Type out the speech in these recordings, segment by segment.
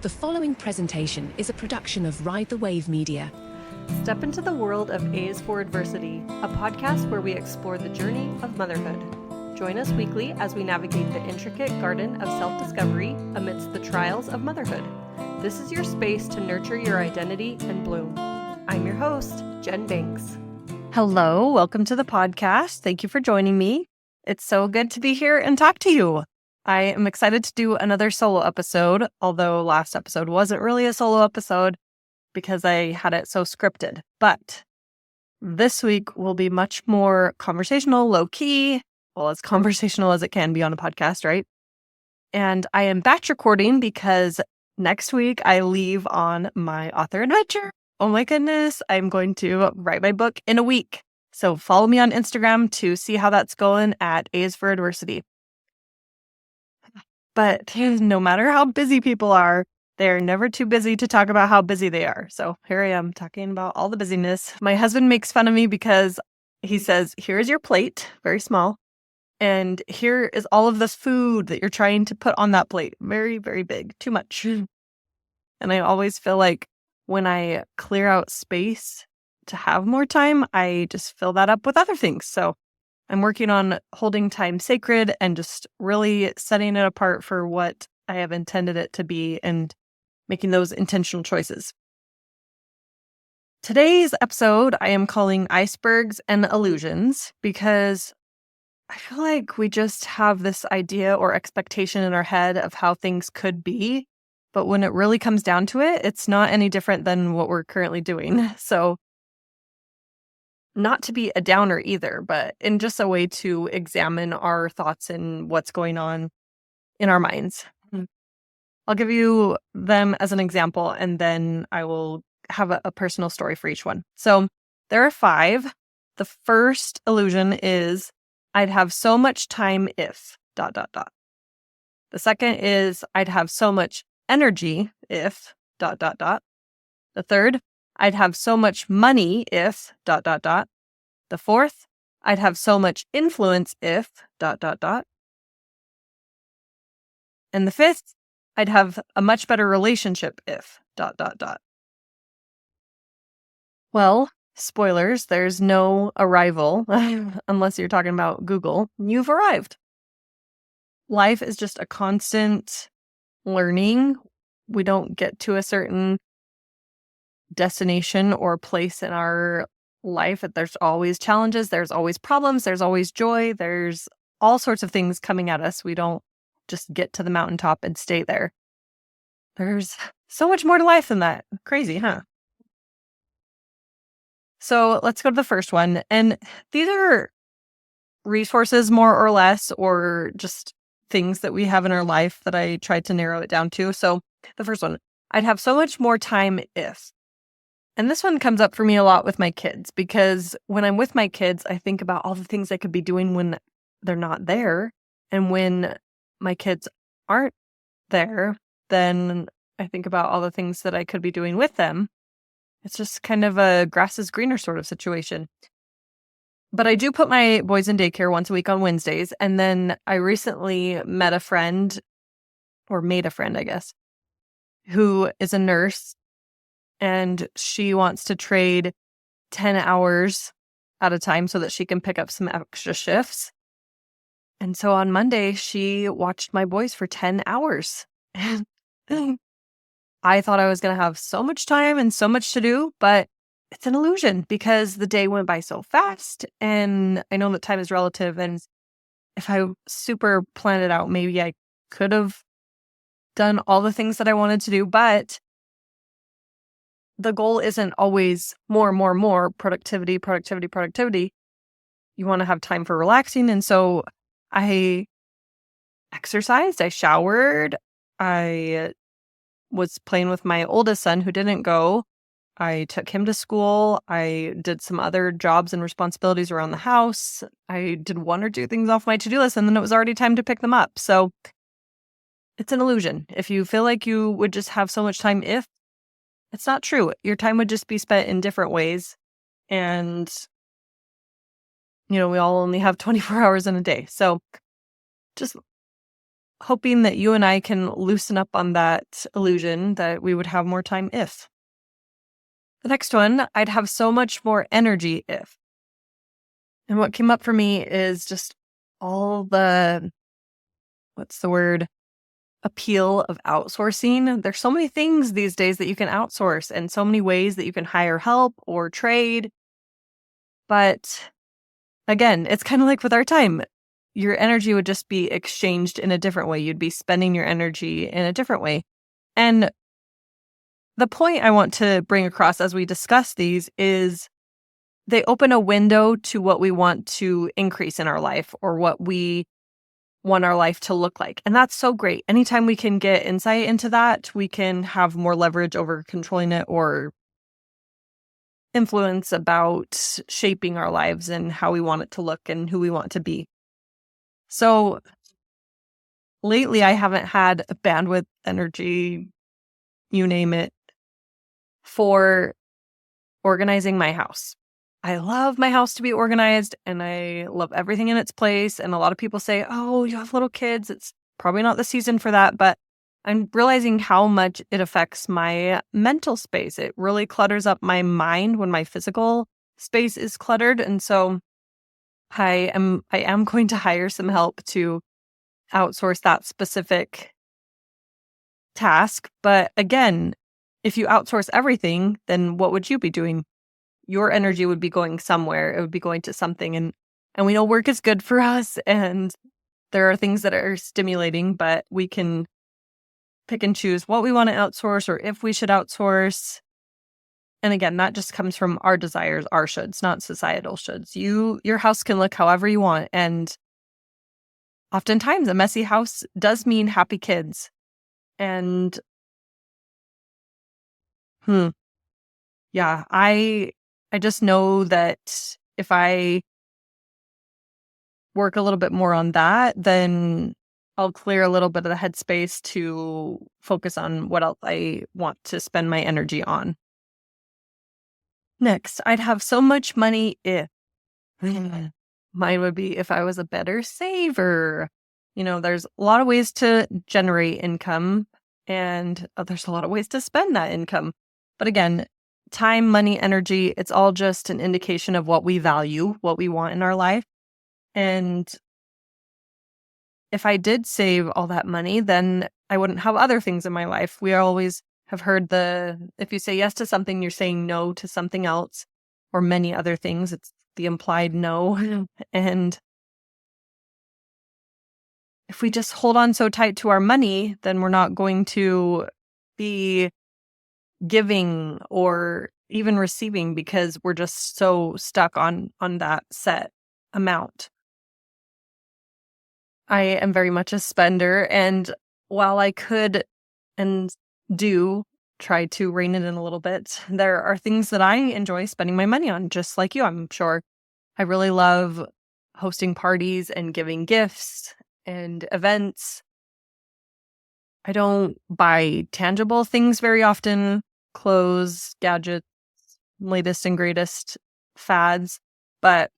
The following presentation is a production of Ride the Wave Media. Step into the world of A's for Adversity, a podcast where we explore the journey of motherhood. Join us weekly as we navigate the intricate garden of self-discovery amidst the trials of motherhood. This is your space to nurture your identity and bloom. I'm your host, Jen Banks. Hello, welcome to the podcast. Thank you for joining me. It's so good to be here and talk to you. I am excited to do another solo episode, although last episode wasn't really a solo episode because I had it so scripted. But this week will be much more conversational, low-key, well, as conversational as it can be on a podcast, right? And I am batch recording because next week I leave on my author adventure. Oh my goodness, I'm going to write my book in a week. So follow me on Instagram to see how that's going at A's for Adversity. But no matter how busy people are, they're never too busy to talk about how busy they are. So here I am talking about all the busyness. My husband makes fun of me because he says, here's your plate, very small. And here is all of this food that you're trying to put on that plate. Very, very big, too much. And I always feel like when I clear out space to have more time, I just fill that up with other things. So I'm working on holding time sacred and just really setting it apart for what I have intended it to be and making those intentional choices. Today's episode I am calling Icebergs and Illusions because I feel like we just have this idea or expectation in our head of how things could be, but when it really comes down to it, it's not any different than what we're currently doing. So not to be a downer either, but in just a way to examine our thoughts and what's going on in our minds. I'll give you them as an example, and then I will have a personal story for each one. So there are 5. The first illusion is I'd have so much time if ... The second is I'd have so much energy if ... The third, I'd have so much money if ... The fourth, I'd have so much influence if ... And the fifth, I'd have a much better relationship if ... Well, spoilers, there's no arrival unless you're talking about Google. You've arrived. Life is just a constant learning. We don't get to a certain destination or place in our life. There's always challenges, there's always problems, there's always joy, there's all sorts of things coming at us. We don't just get to the mountaintop and stay there. There's so much more to life than that. Crazy, huh? So let's go to the first one. And these are resources, more or less, or just things that we have in our life that I tried to narrow it down to. So the first one, I'd have so much more time if. And this one comes up for me a lot with my kids because when I'm with my kids, I think about all the things I could be doing when they're not there. And when my kids aren't there, then I think about all the things that I could be doing with them. It's just kind of a grass is greener sort of situation. But I do put my boys in daycare once a week on Wednesdays. And then I recently met a friend, or made a friend, I guess, who is a nurse. And she wants to trade 10 hours at a time so that she can pick up some extra shifts. And so on Monday, she watched my boys for 10 hours. And I thought I was going to have so much time and so much to do, but it's an illusion because the day went by so fast. And I know that time is relative. And if I super planned it out, maybe I could have done all the things that I wanted to do, but the goal isn't always more productivity. You want to have time for relaxing. And so I exercised, I showered, I was playing with my oldest son who didn't go. I took him to school. I did some other jobs and responsibilities around the house. I did 1 or 2 things off my to-do list, and then it was already time to pick them up. So it's an illusion. If you feel like you would just have so much time if, it's not true. Your time would just be spent in different ways. And, we all only have 24 hours in a day. So just hoping that you and I can loosen up on that illusion that we would have more time if. The next one, I'd have so much more energy if. And what came up for me is just all the, what's the word? Appeal of outsourcing. There's so many things these days that you can outsource and so many ways that you can hire help or trade. But again, it's kind of like with our time. Your energy would just be exchanged in a different way. You'd be spending your energy in a different way. And the point I want to bring across as we discuss these is they open a window to what we want to increase in our life or what we want our life to look like. And that's so great. Anytime we can get insight into that, we can have more leverage over controlling it or influence about shaping our lives and how we want it to look and who we want to be. So lately, I haven't had a bandwidth, energy, you name it, for organizing my house. I love my house to be organized and I love everything in its place. And a lot of people say, oh, you have little kids. It's probably not the season for that. But I'm realizing how much it affects my mental space. It really clutters up my mind when my physical space is cluttered. And so I am going to hire some help to outsource that specific task. But again, if you outsource everything, then what would you be doing? Your energy would be going somewhere. It would be going to something. And we know work is good for us and there are things that are stimulating, but we can pick and choose what we want to outsource or if we should outsource. And again, that just comes from our desires, our shoulds, not societal shoulds. Your house can look however you want. And oftentimes a messy house does mean happy kids. And yeah, I just know that if I work a little bit more on that, then I'll clear a little bit of the headspace to focus on what else I want to spend my energy on. Next, I'd have so much money if. Mine would be if I was a better saver. There's a lot of ways to generate income and there's a lot of ways to spend that income. But again, time, money, energy, it's all just an indication of what we value, what we want in our life. And if I did save all that money, then I wouldn't have other things in my life. We always have heard if you say yes to something, you're saying no to something else or many other things. It's the implied no. And if we just hold on so tight to our money, then we're not going to be giving or even receiving because we're just so stuck on that set amount. I am very much a spender, and while I could and do try to rein it in a little bit, there are things that I enjoy spending my money on, just like you, I'm sure. I really love hosting parties and giving gifts and events. I don't buy tangible things very often, clothes, gadgets, latest and greatest fads, but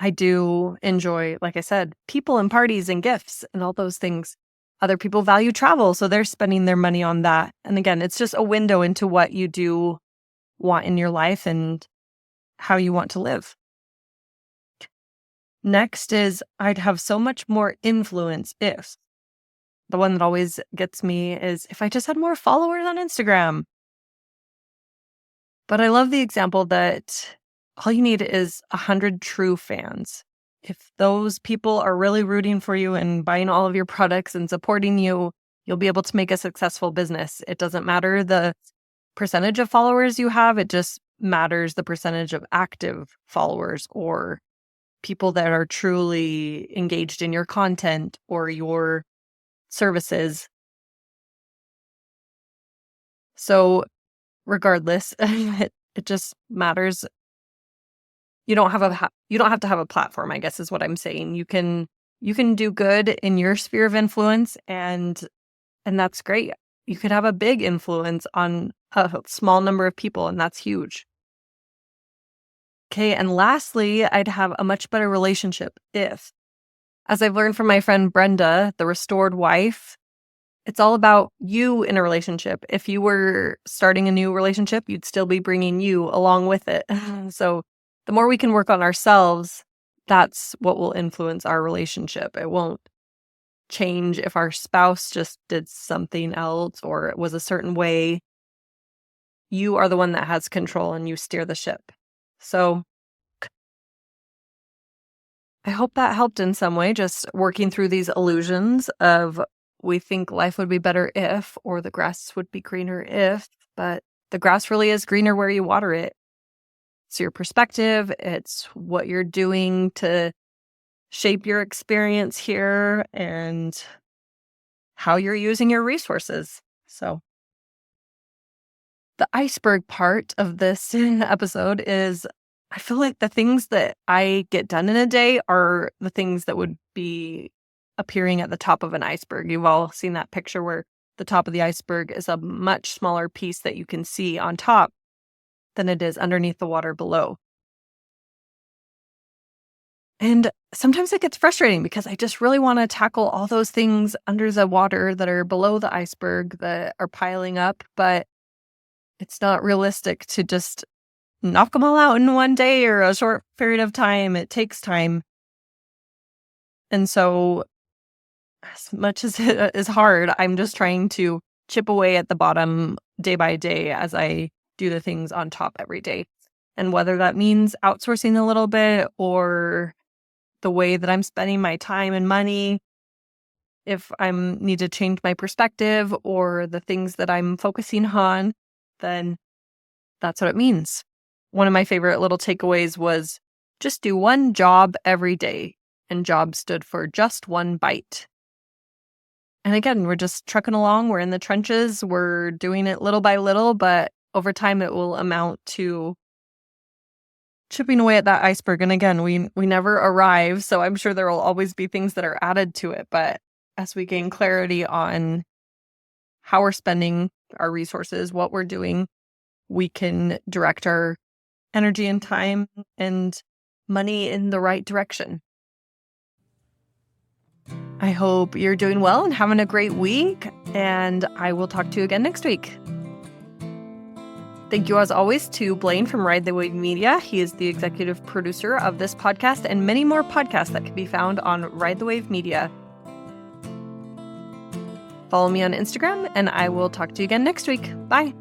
I do enjoy, like I said, people and parties and gifts and all those things. Other people value travel, so they're spending their money on that. And again, it's just a window into what you do want in your life and how you want to live. Next is I'd have so much more influence if. The one that always gets me is if I just had more followers on Instagram. But I love the example that all you need is 100 true fans. If those people are really rooting for you and buying all of your products and supporting you, you'll be able to make a successful business. It doesn't matter the percentage of followers you have. It just matters the percentage of active followers or people that are truly engaged in your content or your services. So regardless, it just matters. You don't have to have a platform, I guess is what I'm saying. You can do good in your sphere of influence and that's great. You could have a big influence on a small number of people and that's huge. Okay, and lastly, I'd have a much better relationship if. As I've learned from my friend Brenda, the restored wife, it's all about you in a relationship. If you were starting a new relationship, you'd still be bringing you along with it. So the more we can work on ourselves, that's what will influence our relationship. It won't change if our spouse just did something else or it was a certain way. You are the one that has control and you steer the ship. So I hope that helped in some way, just working through these illusions of we think life would be better if, or the grass would be greener if, but the grass really is greener where you water it. It's your perspective, it's what you're doing to shape your experience here and how you're using your resources. So the iceberg part of this episode is I feel like the things that I get done in a day are the things that would be appearing at the top of an iceberg. You've all seen that picture where the top of the iceberg is a much smaller piece that you can see on top than it is underneath the water below. And sometimes it gets frustrating because I just really want to tackle all those things under the water that are below the iceberg that are piling up, but it's not realistic to just knock them all out in one day or a short period of time. It takes time. And so as much as it is hard, I'm just trying to chip away at the bottom day by day as I do the things on top every day. And whether that means outsourcing a little bit or the way that I'm spending my time and money, if I need to change my perspective or the things that I'm focusing on, then that's what it means. One of my favorite little takeaways was just do one job every day. And job stood for just one bite. And again, we're just trucking along. We're in the trenches. We're doing it little by little, but over time it will amount to chipping away at that iceberg. And again, we never arrive. So I'm sure there will always be things that are added to it. But as we gain clarity on how we're spending our resources, what we're doing, we can direct our energy and time and money in the right direction. I hope you're doing well and having a great week, and I will talk to you again next week. Thank you, as always, to Blaine from Ride the Wave Media. He is the executive producer of this podcast and many more podcasts that can be found on Ride the Wave Media. Follow me on Instagram, and I will talk to you again next week. Bye.